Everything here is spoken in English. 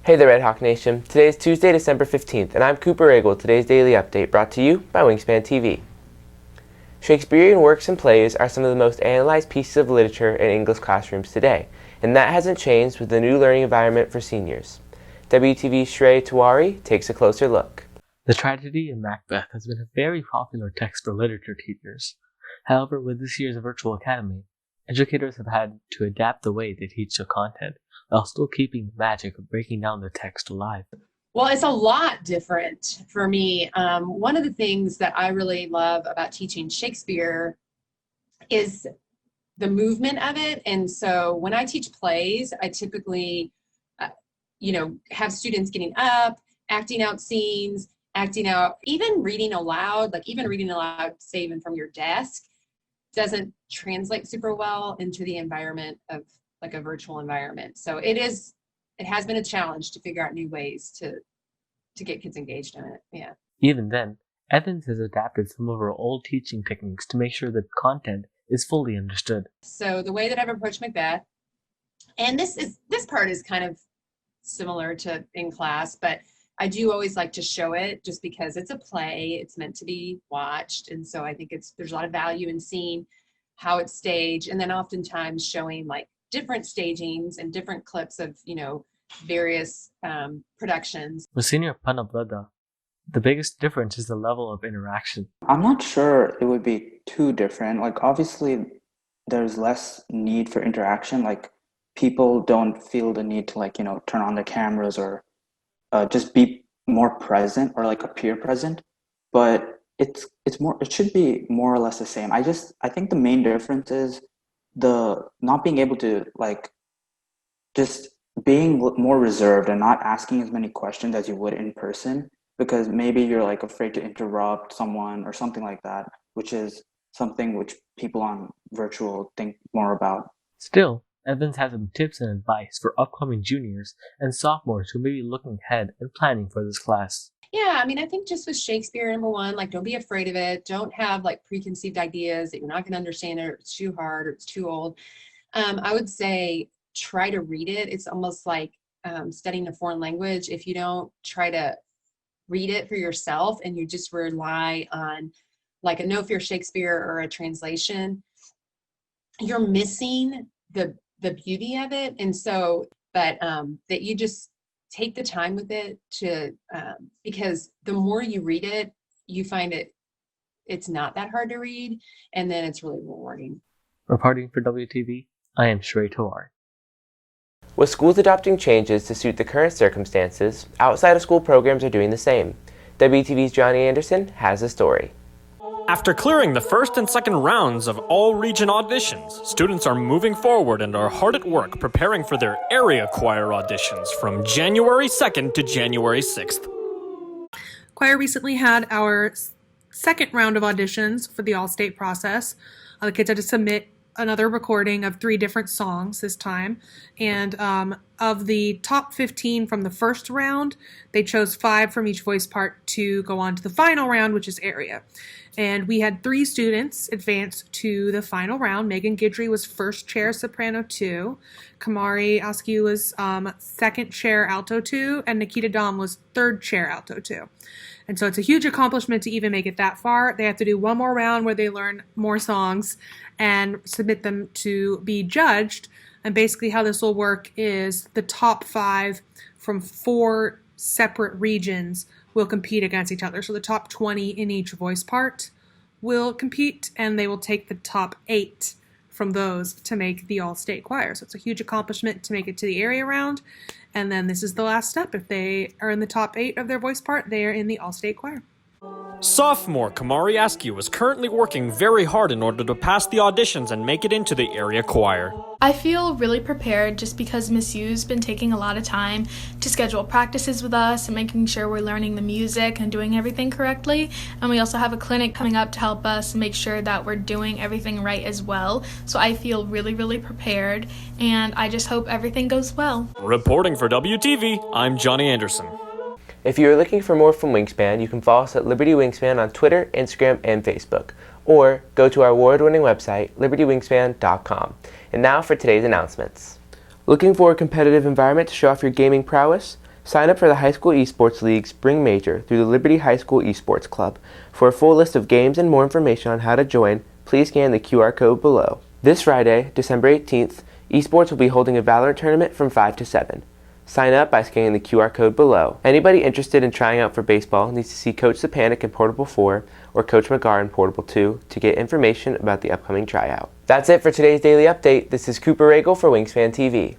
Hey there, Red Hawk Nation. Today is Tuesday, December 15th, and I'm Cooper Ragle, today's Daily Update, brought to you by Wingspan TV. Shakespearean works and plays are some of the most analyzed pieces of literature in English classrooms today, and that hasn't changed with the new learning environment for seniors. WTV's Shrey Tiwari takes a closer look. The tragedy in Macbeth has been a very popular text for literature teachers. However, with this year's virtual academy, educators have had to adapt the way they teach the content, while still keeping the magic of breaking down the text alive. Well, it's a lot different for me. One of the things that I really love about teaching Shakespeare is the movement of it. And so when I teach plays, I typically, have students getting up, acting out scenes, acting out, even reading aloud, say even from your desk, doesn't translate super well into the environment of like a virtual environment. So it has been a challenge to figure out new ways to get kids engaged in it. Yeah. Even then, Evans has adapted some of her old teaching techniques to make sure that content is fully understood. So the way that I've approached Macbeth, and this part is kind of similar to in class, but I do always like to show it just because it's a play, it's meant to be watched. And so I think there's a lot of value in seeing how it's staged, and then oftentimes showing like different stagings and different clips of, various productions. With senior PANAV LADHA, the biggest difference is the level of interaction. I'm not sure it would be too different. Like, obviously, there's less need for interaction. Like, people don't feel the need to turn on their cameras or just be more present or like appear present. But it should be more or less the same. I think the main difference is the not being able to just being more reserved and not asking as many questions as you would in person, because maybe you're afraid to interrupt someone or something like that, which is something which people on virtual think more about. Still, Evans has some tips and advice for upcoming juniors and sophomores who may be looking ahead and planning for this class. Yeah, I think just with Shakespeare, number one, don't be afraid of it. Don't have preconceived ideas that you're not going to understand it, or it's too hard, or it's too old. I would say try to read it. It's almost like studying a foreign language. If you don't try to read it for yourself and you just rely on a No Fear Shakespeare or a translation, you're missing the beauty of it. And so, that you just take the time with it because the more you read it, you find it's not that hard to read, and then it's really rewarding. Reporting for WTV, I am Shrey Tiwari. With schools adopting changes to suit the current circumstances, outside of school programs are doing the same. WTV's Johnny Anderson has a story. After clearing the first and second rounds of all region auditions, students are moving forward and are hard at work preparing for their area choir auditions from January 2nd to January 6th. Choir recently had our second round of auditions for the all-state process. The kids had to submit another recording of 3 different songs this time, and of the top 15 from the first round, they chose 5 from each voice part to go on to the final round, which is area. And we had 3 students advance to the final round. Megan Guidry was first chair soprano 2, KAMARRI ASKEW was second chair alto 2, and Nikita Dom was third chair alto 2. And so it's a huge accomplishment to even make it that far. They have to do one more round where they learn more songs and submit them to be judged. And basically how this will work is the top 5 from 4 separate regions will compete against each other. So the top 20 in each voice part will compete, and they will take the top 8 from those to make the all-state choir. So it's a huge accomplishment to make it to the area round. And then this is the last step. If they are in the top 8 of their voice part, they are in the all-state choir. Sophomore KAMARRI ASKEW is currently working very hard in order to pass the auditions and make it into the area choir. I feel really prepared just because Miss Yu's been taking a lot of time to schedule practices with us and making sure we're learning the music and doing everything correctly. And we also have a clinic coming up to help us make sure that we're doing everything right as well. So I feel really, really prepared, and I just hope everything goes well. Reporting for WTV, I'm Johnny Anderson. If you are looking for more from Wingspan, you can follow us at Liberty Wingspan on Twitter, Instagram, and Facebook, or go to our award-winning website, libertywingspan.com. And now for today's announcements. Looking for a competitive environment to show off your gaming prowess? Sign up for the High School Esports League Spring Major through the Liberty High School Esports Club. For a full list of games and more information on how to join, please scan the QR code below. This Friday, December 18th, Esports will be holding a Valorant tournament from 5 to 7. Sign up by scanning the QR code below. Anybody interested in trying out for baseball needs to see Coach Sapanic in Portable 4 or Coach McGar in Portable 2 to get information about the upcoming tryout. That's it for today's daily update. This is Cooper Ragle for Wingspan TV.